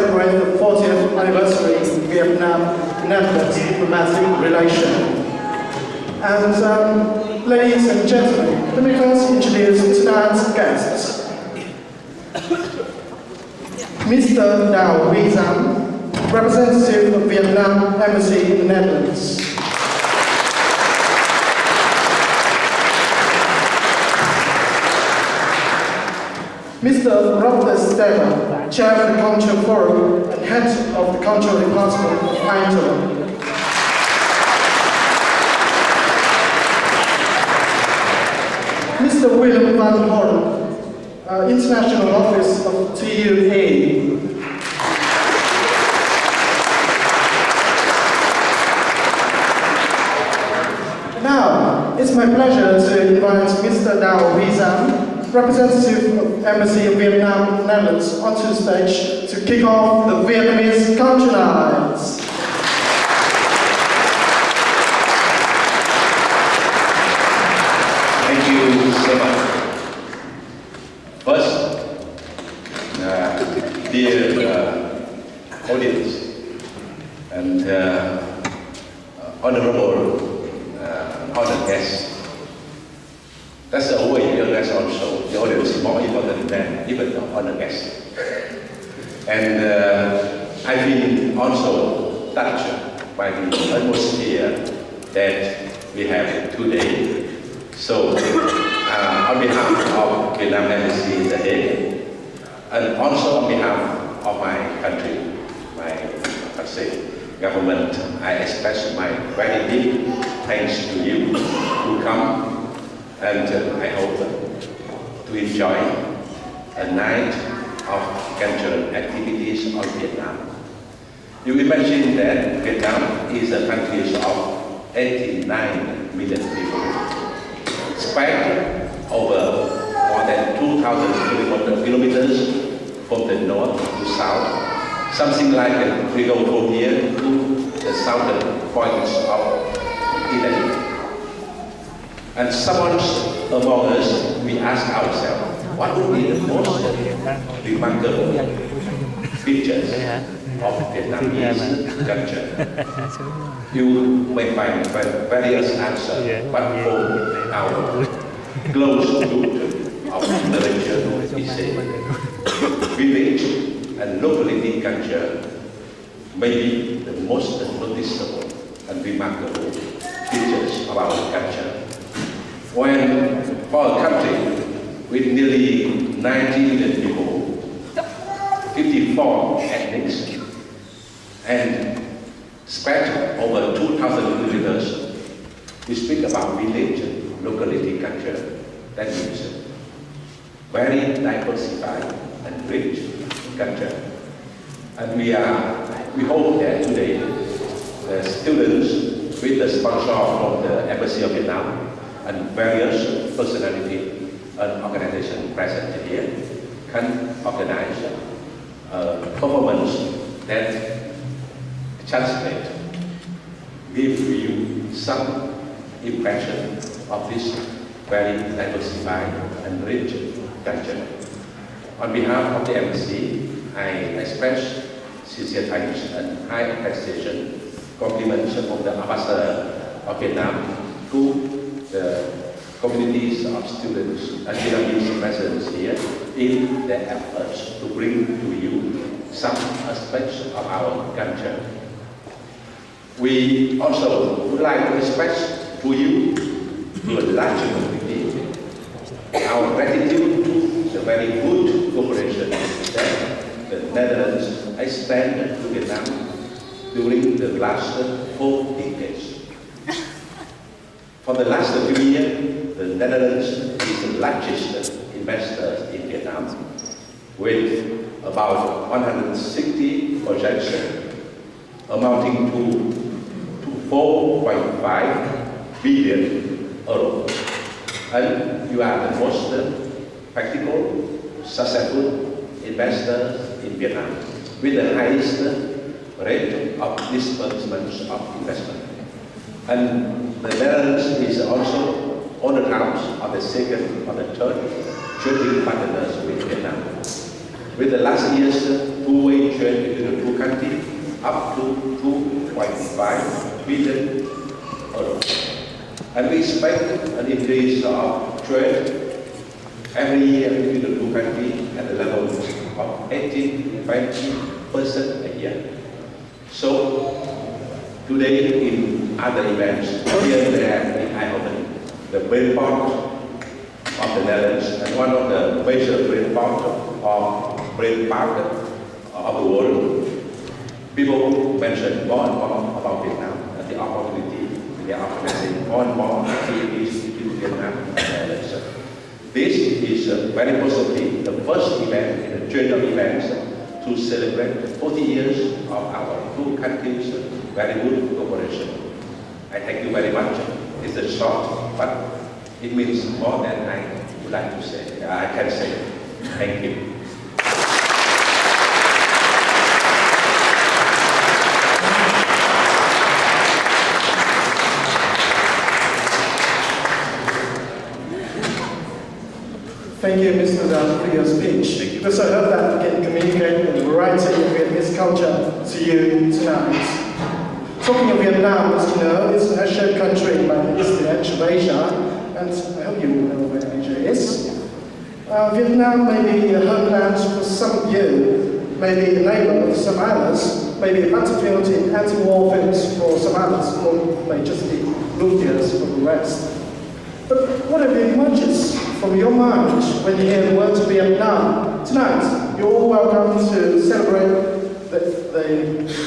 celebrate the 40th anniversary of Vietnam-Netherlands diplomatic relation. And ladies and gentlemen, let me first introduce tonight's guests. Mr. Đào Huy Giang, representative of Vietnam Embassy in the Netherlands. Mr. Robert Stever, Chair of the Cultural Forum and Head of the Cultural Department of Eindhoven. Mr. William van Horn, International Office of TUA. Now, it's my pleasure to invite Mr. Đào Huy Giang, representative of Embassy of Vietnam, Netherlands, onto the stage to kick off the Vietnamese Culture Nights. Thank you so much. First, dear audience and honorable honored guests. That's the way your guests also. The audience is more important than even the honored guests. And I've been also touched by the atmosphere that we have today. So, on behalf of Vietnam Embassy The Hague, and also on behalf of my country, my government, I express my very deep thanks to you who come. And I hope to enjoy a night of cultural activities of Vietnam. You imagine that Vietnam is a country of 89 million people, spread over more than 2,000 kilometers from the north to south, something like a triangle from here to the southern points of Italy. And someone among us, we ask ourselves, what would be the most remarkable features of Vietnamese culture? You may find various answers, but for our close group of literature, we say, village and locality culture may be the most noticeable and remarkable features of our culture. When for a country with nearly 90 million people, 54 ethnics, and spread over 2,000 kilometers, we speak about village locality culture. That means very diversified and rich culture. And we hope that today the students with the sponsor from the Embassy of Vietnam and various personalities and organizations present here can organize a performance that translate, give you some impression of this very diversified and rich culture. On behalf of the embassy, I express sincere thanks and high appreciation, compliments from the ambassador of Vietnam to the communities of students and Vietnamese presence here in their efforts to bring to you some aspects of our culture. We also would like to express to you, to a larger community, our gratitude to the very good cooperation that the Netherlands extended to Vietnam during the last 4 decades. For the last 3 years, the Netherlands is the largest investor in Vietnam, with about 160 projects amounting to 4.5 billion euros. And you are the most practical, successful investor in Vietnam, with the highest rate of disbursement of investment. And the Netherlands is also on the grounds of the second or the third trading partners with Vietnam. With the last year's two-way trade And we expect an increase of trade every year between the two countries at the level of 18-20% a year. So today in other events, here and there in Eindhoven, the main port of the Netherlands and one of the major grain port of the world, people mention more and more about Vietnam and the opportunity they are organizing more and more activities between Vietnam and the Netherlands. This is very possibly the first event in a chain of events to celebrate 40 years of our two countries' very good cooperation. I thank you very much. It's a short, but it means more than I would like to say. I can say. Thank you. Thank you, Mr. Dam, for your speech. Because I hope that we can communicate the variety of Vietnamese culture to you tonight. Talking of Vietnam, as you know, it's an Asian country by the eastern edge of Asia, and I hope you know where Asia is. Vietnam may be a homeland for some of you, maybe a neighbor of some others, maybe a battlefield in anti-war films for some others, or may just be luthiers for the rest. But whatever emerges from your mind when you hear the words Vietnam, tonight you're all welcome to celebrate the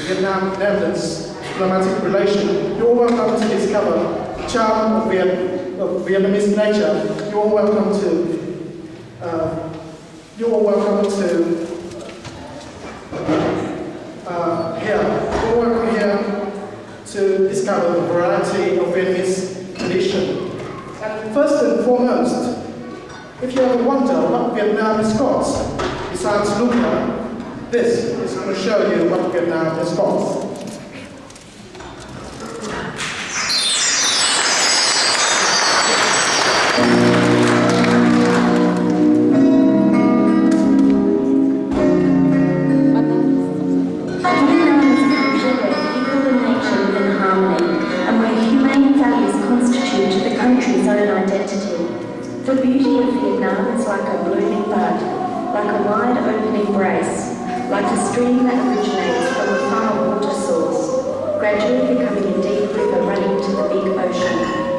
Vietnam-Netherlands diplomatic relation. You're all welcome to discover the charm of Vietnamese nature. You're all welcome to here. You're all welcome here to discover the variety of Vietnamese tradition. And first and foremost, if you ever wonder what Vietnam has got, besides Luca, this is going to show you what Vietnam has got. The beauty of Vietnam is like a blooming bud, like a wide open embrace, like a stream that originates from a far water source, gradually becoming a deep river running to the big ocean,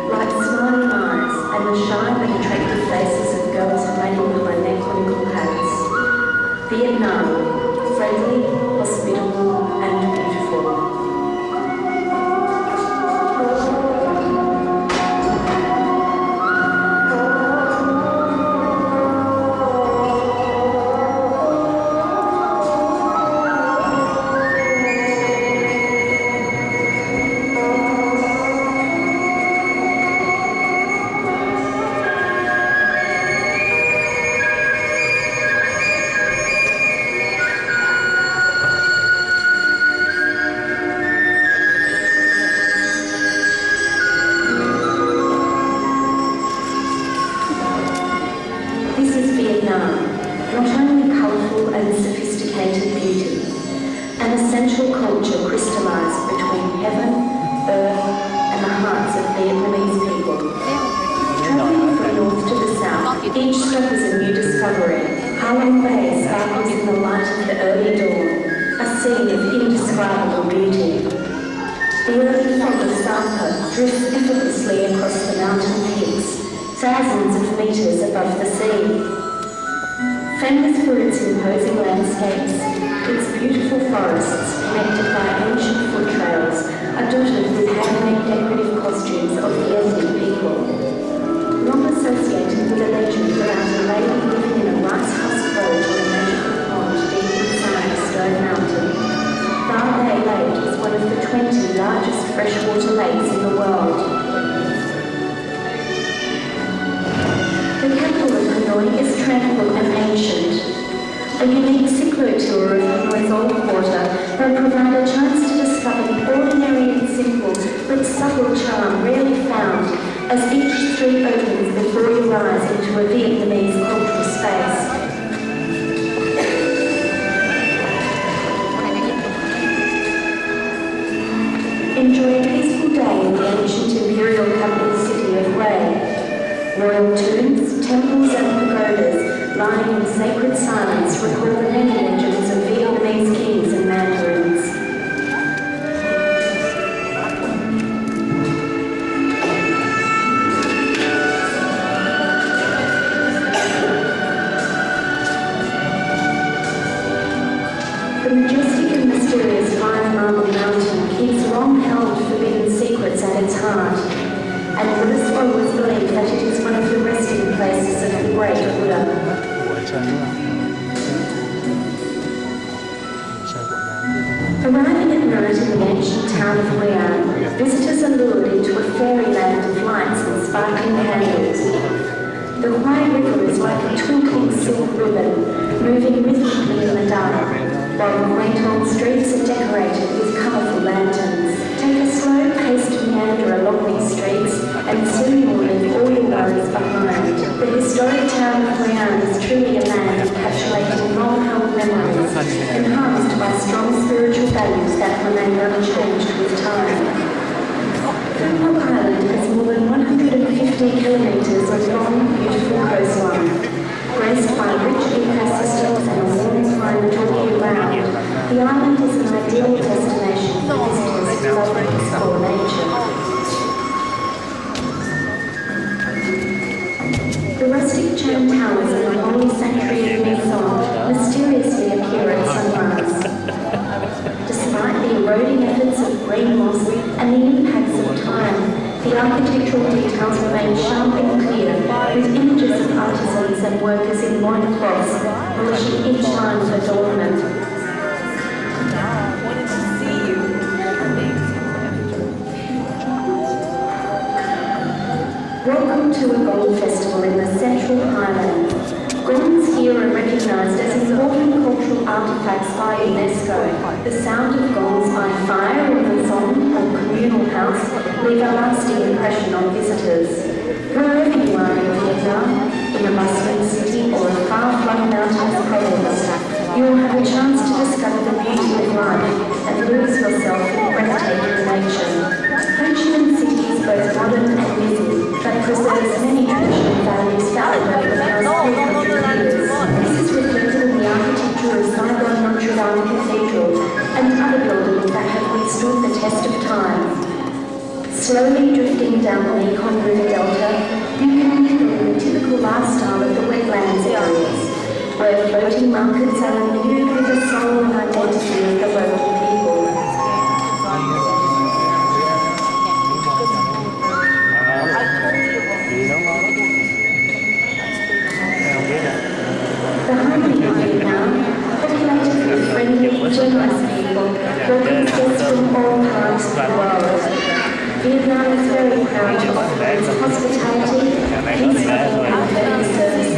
like smiling eyes and the shy but attractive faces of girls hiding behind their conical hats. Vietnam, friendly, hospitable and beautiful. Not only colourful and sophisticated beauty, an essential culture crystallised between heaven, earth and the hearts of Vietnamese people. Travelling from north to the south, each stop is a new discovery. Ha Long Bay sparkles in the light of the early dawn, a scene of indescribable beauty. The early fog of Sapa drifts effortlessly across the mountain peaks, thousands of metres above the sea. Famous for its imposing landscapes, its beautiful forests connected by ancient foot trails are dotted with handmade decorative costumes of the ethnic people. Long associated with a legend about a lady living in a rice-husk boat on a magical pond deep inside a stone mountain, Ba Lay Lake is one of the 20 largest freshwater lakes in the world. The capital of Hanoi is tranquil and ancient. A unique cyclo tour of Hanoi's old quarter will provide a chance to discover the ordinary and simple but subtle charm rarely found as each street opens before you rise into a Vietnamese cultural space. Enjoy a peaceful day in the ancient imperial capital city Royal tombs, temples and pagodas lying in sacred silence recall the many legends of Vietnamese kings and mandarins. The majestic and mysterious Five Marble Mountain keeps long-held forbidden secrets at its heart, and Buddhist followers believe that it is one of the resting places of the great Buddha. Arriving at night in the ancient town of Hoi An, visitors are lured into a fairyland of lights and sparkling candles. The Hoi River is like a twinkling silk ribbon, moving rhythmically in the dark, while the quaint old streets are decorated with colourful lanterns. Take a slow-paced meander along these streets, and soon you'll leave all your worries behind. The historic town of Hoi An is truly a land encapsulating long-held memories, enhanced by strong spiritual values that remain unchanged with time. Phuoc Island has more than 150 kilometres of long, beautiful coastline. Graced by rich ecosystems and a warm climate all year round, the island is an ideal destination for visitors who love to explore nature. The rustic chain towers of the holy sanctuary of Eindhoven mysteriously appear at sunrise. Despite the eroding efforts of green moss and the impacts of time, the architectural details remain sharp and clear, with images of artisans and workers in loincloths polishing each line of adornment. Welcome to a gold festival in the Central Highlands. Gongs here are recognised as important cultural artefacts by UNESCO. The sound of gongs by fire in the song or communal house leave a lasting impression on visitors. Wherever you are in Vietnam, in a bustling city or a far-flung mountainous province, you will have a chance to discover the beauty of life and lose yourself in breathtaking nature. Ho Chi Minh City is both modern and busy, but preserves many traditional values founded over the past 300 years. This is reflected in the architecture of Saigon Notre Dame Cathedral and other buildings that have withstood the test of time. Slowly drifting down the Mekong River Delta, you can mingle in the typical lifestyle of the wetlands areas, where floating markets are imbued with the soul and identity of the local people. The harmony of Vietnam, populated with friendly, generous people, welcomes guests from all parts of the world. Vietnam is very proud to offer its hospitality, peace-loving and friendly services.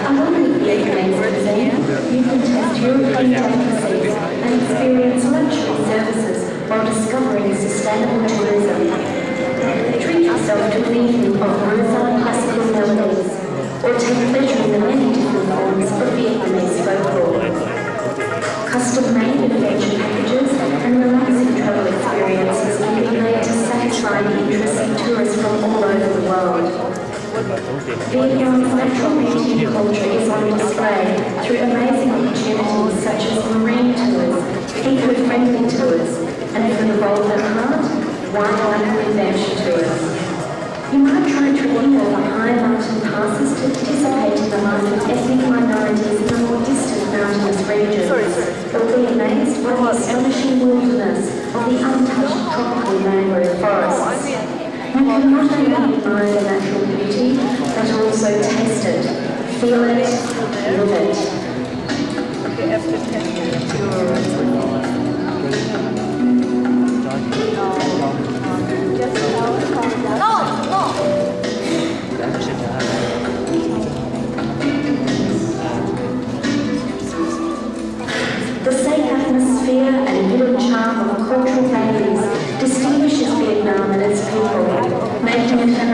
Along with Vietnamese cuisine, you can taste European delicacies and experience luxury services while discovering sustainable tourism. Treat yourself to an evening of Mozart classical melodies, or take pleasure in the many different forms of Vietnamese folklore. Custom-made adventure packages and relaxing travel experiences can be made to satisfy the interests of tourists from all over the world. Vietnam's natural beauty and culture is on display through amazing opportunities such as marine tours, eco-friendly tours, and for the bold at heart, wildlife adventure tours. You might try to enter the high mountain passes to participate in the life of ethnic minorities in the more distant mountainous regions, or be amazed by the astonishing wilderness of the untouched tropical mangrove forests. You can not only admire the natural beauty, but also taste it, feel it, live it. The safe atmosphere and hidden charm of cultural values distinguishes Vietnam and its people, making it an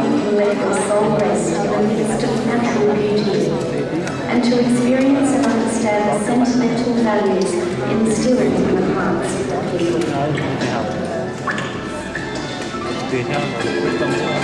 who let their soul rest in the midst of natural beauty, and to experience and understand the sentimental values instilled in the hearts of the people. Tùy theo là quyết tâm của mình.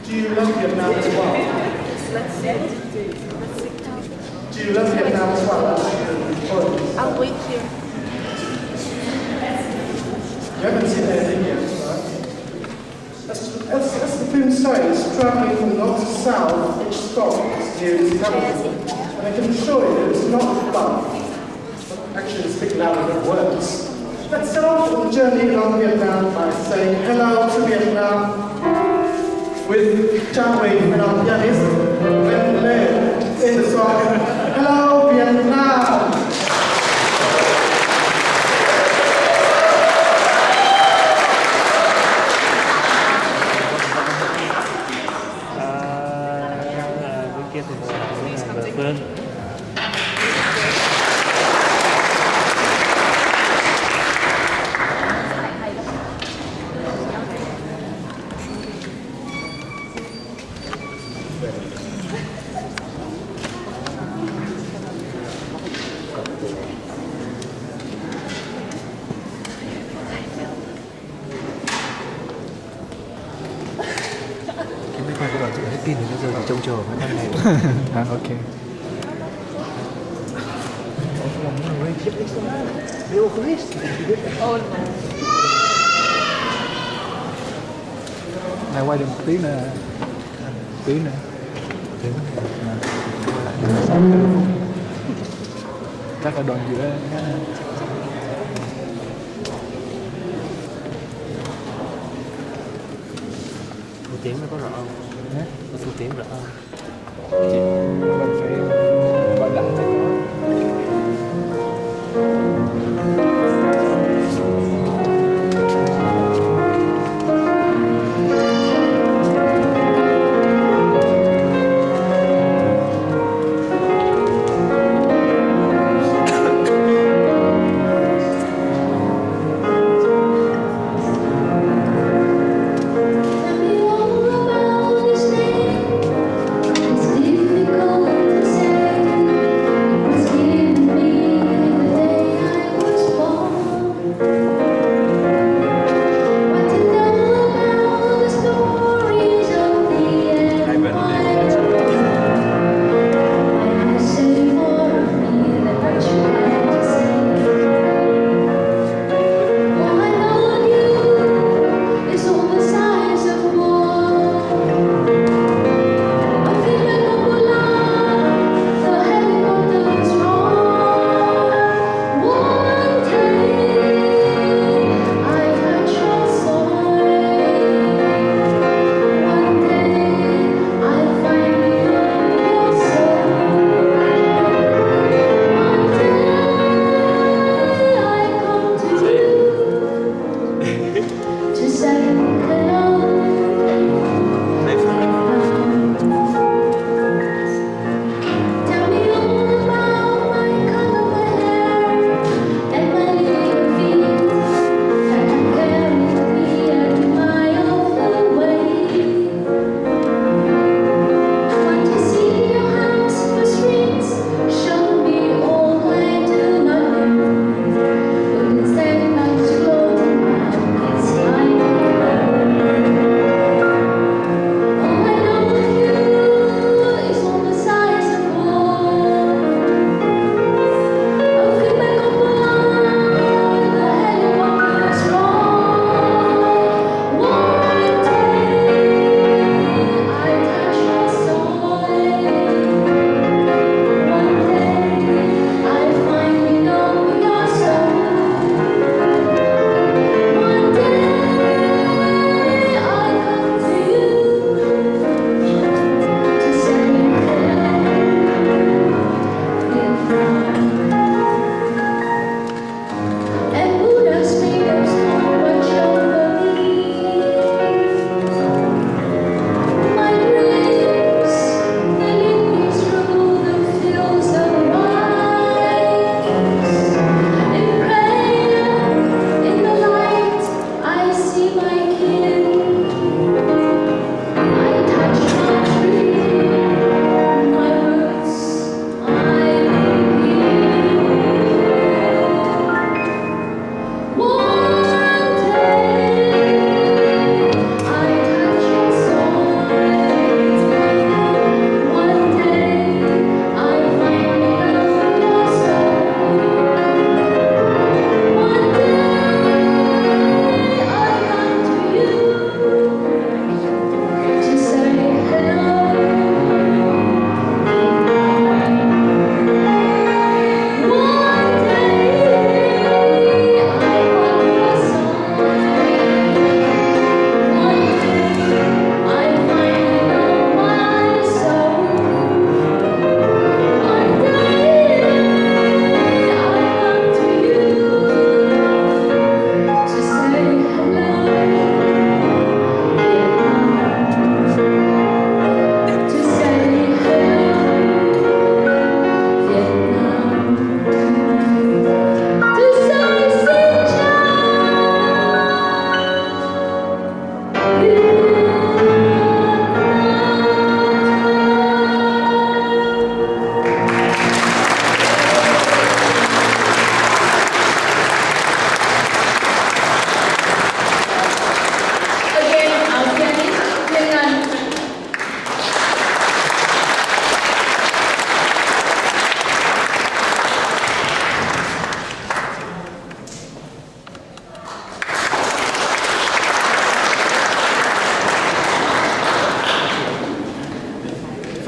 Do you love Vietnam as well? Do you love Vietnam as well? I'll wait here. You haven't seen anything yet, right? As the film says, traveling from north to south, each stop is near its capital. And I can assure you it's not fun, but actually speak louder than words. Let's start off the journey around Vietnam by saying hello to Vietnam with Trang Huỳnh and our pianist, Ven Lê, in the song Hello Vietnam! Bên kia thì là Phương. Cái mấy con chị hết pin thì bây giờ phải trông chờ mấy con này. À, ok. Này quay được một tí nữa. Tí nữa. Tí nữa. Chắc là đoạn giữa nhá. Số tiếng nó có rõ không? Có số tiếng rõ không? Chị mình phải bảo đảm cho nó. It's difficult to say.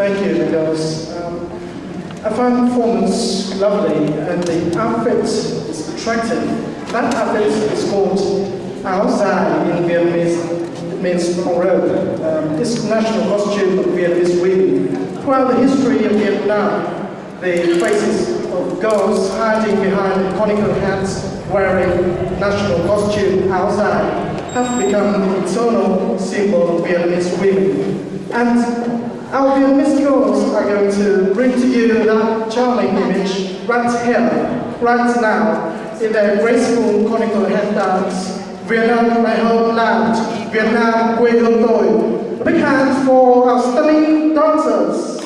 thank you because I find the performance lovely and the outfit is attractive. That outfit is called áo dài in Vietnamese. It means robe. It's national costume of Vietnamese women. Throughout the history of Vietnam, the faces of girls hiding behind conical hats wearing national costume áo dài have become the eternal symbol of Vietnamese women. And our Vietnamese girls are going to bring to you that charming image right here, right now, in their graceful conical head dance. Vietnam, my homeland, Vietnam, quê hương tôi. A big hand for our stunning dancers.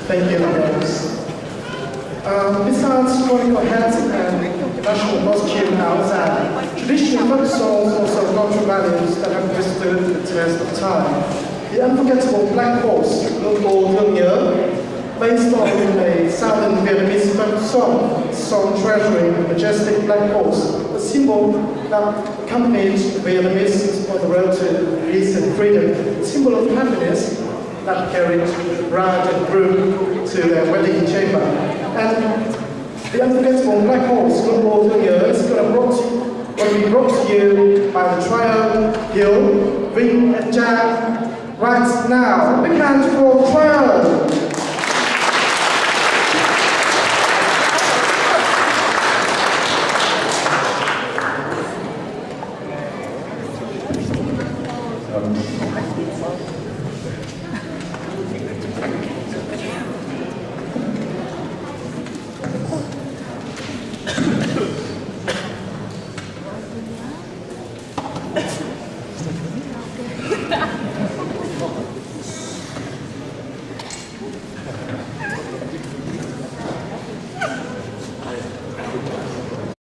Thank you, Rose. Besides chronicle heads and national costume outside, traditional folk songs also cultural values that have withstood the test of time. The unforgettable Black Horse, Luôn Cô Thương Nhớ, based on a southern Vietnamese folk song treasuring the majestic black horse, a symbol that accompanied Vietnamese on the road to peace and freedom, a symbol of happiness that carried bride and groom to their wedding chamber. And the unforgettable Black Horse, Luôn Cô Thương Nhớ, is going to be brought to you by the trio Hill, Vinh and Jack. Right now, big hands for trio.